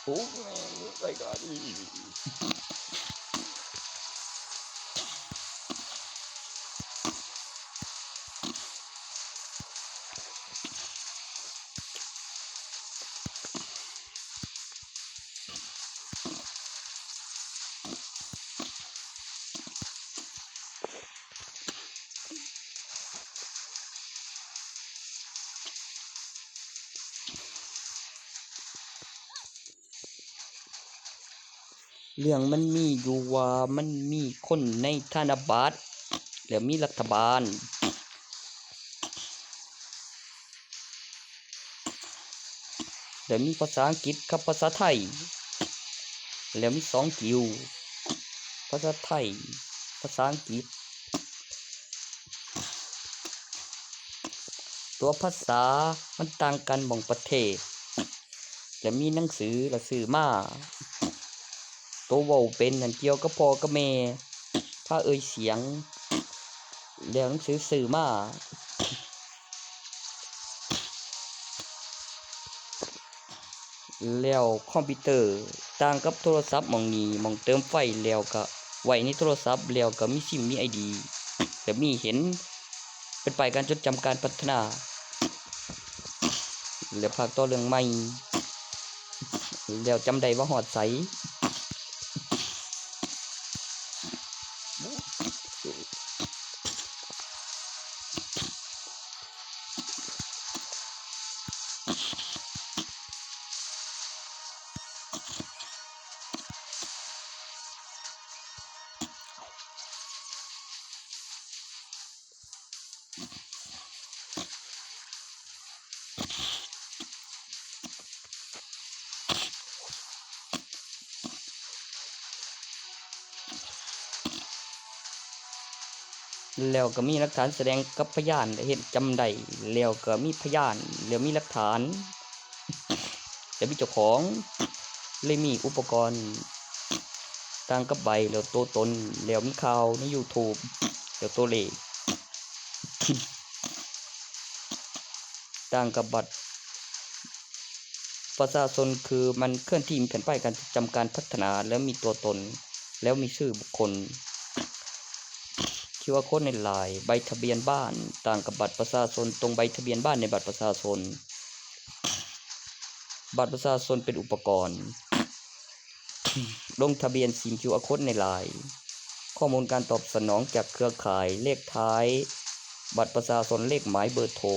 โอ้รายการนี้เรื่องมันมีอยู่ว่ามันมีคนในธนบัตรแล้วมีรัฐบาลแล้วมีภาษาอังกฤษกับภาษาไทยแล้วมี2กิวภาษาไทยภาษาอังกฤษตัวภาษามันต่างกันของประเทศแล้วมีหนังสือและซื้อมาตัวเว้าเป็นนั่นเกี่ยวกับพ่อกับแม่พาเอ่ยเสียงแล้วหนังสือซื้อมาแล้วคอมพิวเตอร์ต่างกับโทรศัพท์หม้องนี้หม้องเติมไฟแล้วก็ไว้ในโทรศัพท์แล้วก็มีซิมมี ID แต่มีเห็นเป็นไปการจดจำการพัฒนาแล้วภาคต่อเรื่องใหม่แล้วจำได้ว่าฮอดไสแล้วก็มีหลักฐานแสดงกับพยานเห็นจำได้แล้วก็มีพยานแล้วมีหลักฐานแล้วมีเจ้าของเลยมีอุปกรณ์ต่างกับใบแล้วตัวตนแล้วมีข่าวใน YouTube แล้วตัวเลข ต่างกับบัตรประชาชนคือมันเคลื่อนที่กันไปการจำการพัฒนาแล้วมีตัวตนแล้วมีชื่อบุคคลคิดว่าคนในลายใบทะเบียนบ้านต่างกับบัตรประชาชนตรงใบทะเบียนบ้านในบัตรประชาชนบัตรประชาชนเป็นอุปกรณ์ ลงทะเบียนซิม QR Code ในลายข้อมูลการตอบสนองจากเครือข่ายเลขท้ายบัตรประชาชนเลขหมายเบอร์โทร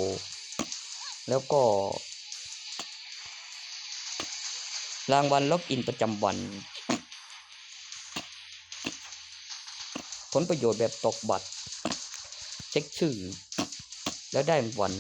แล้วก็รางวัลล็อกอินประจำวันผลประโยชน์แบบตกบัตรเช็คชื่อแล้วได้รางวัล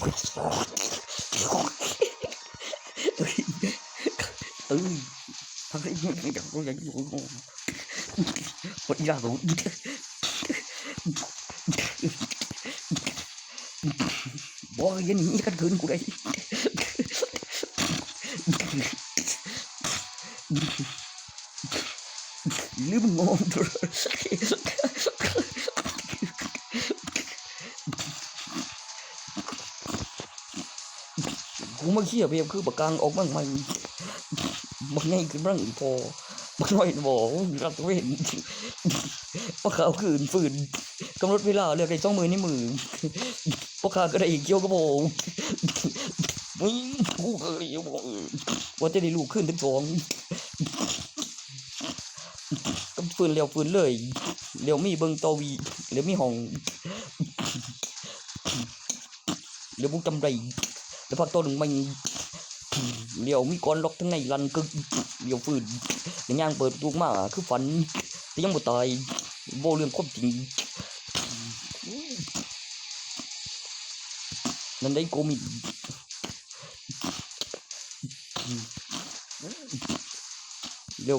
พักได้ยังอยากรู้อยากอยู่หมดอีลารู้บ่ยันนี่กันเกินกูได้ลืมงงตัวกูมาเขี้ยเพียบคือปากกางออกบ้างไหมบักไงคือบ้างพอบักน้อยบ่รักเว้นปะขาวคืนฝืนกำหนดเวลาเลือกได้2มือในมือปะขาก็ได้เกี่ยวกับบ่มึงกูก็ได้บ่ว่าจะได้ลูกขึ้นถึง2ก็ฝืนแล้วฝืนเลยเดี๋ยวมีเบิ่งตอวีเดี๋ยวมีห้องเดี๋ยวบุกจำได้แล้วพักตัวหนึ่งมันเดี๋ยวมีก้อนล็อกทั้งในลันกึกเดี๋ยวฝืนอย่างย่างเปิดประตูมาคือฝันแต่ยังบ่ตายบ่เรื่องความจริงนั่นได้โกมิเดี๋ยว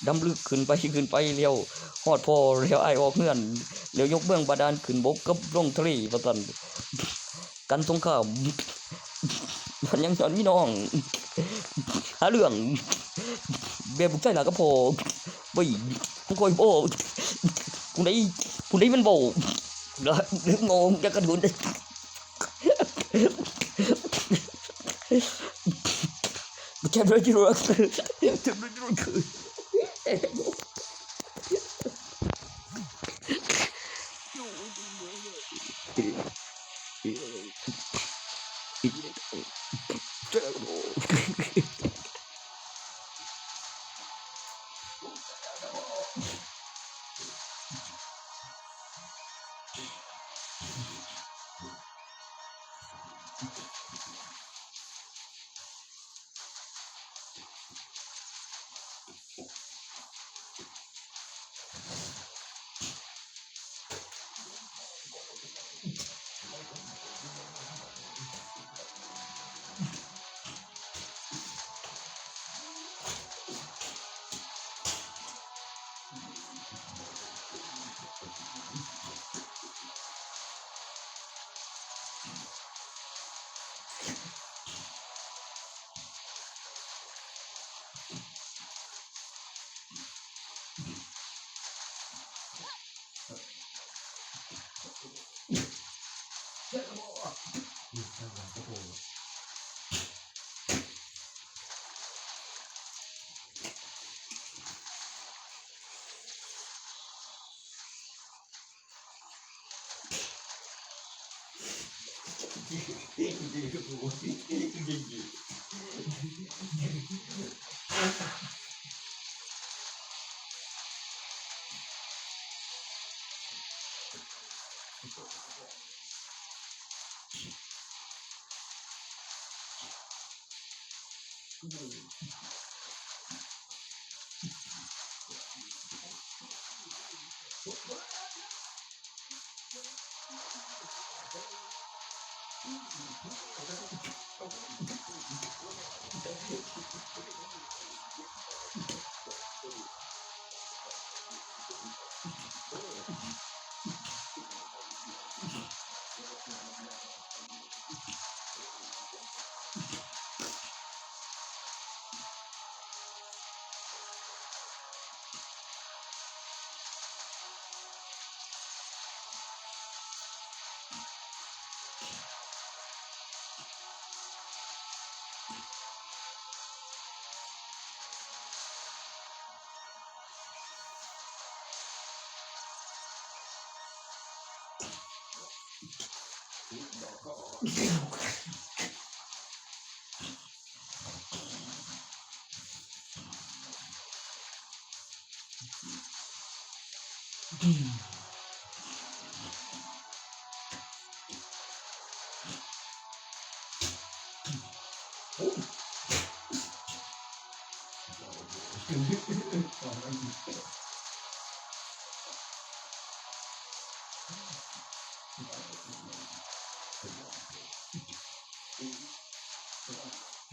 ดำลึกขึ้นไปเร็วฮอดพอเร็วอ้ายออกเฮือนเร็วยกเบื้องบาดาลขึ้นบกกับลงทะเลว่าซั่นกันสงครามมันยังสอนพี่น้องหาเรื่องแบบบุกใจหลาก็พอบ่กูคอยโบกูได้มันโบแล้วนึกงงจะกระดุนกูแค่รู้คือ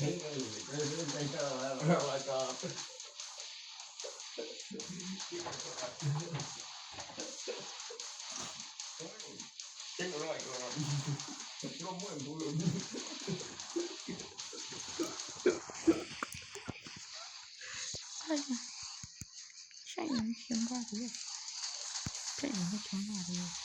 ใช่ยังเขียนว่าเลยใช่ยังไม่เขียนว่าเลย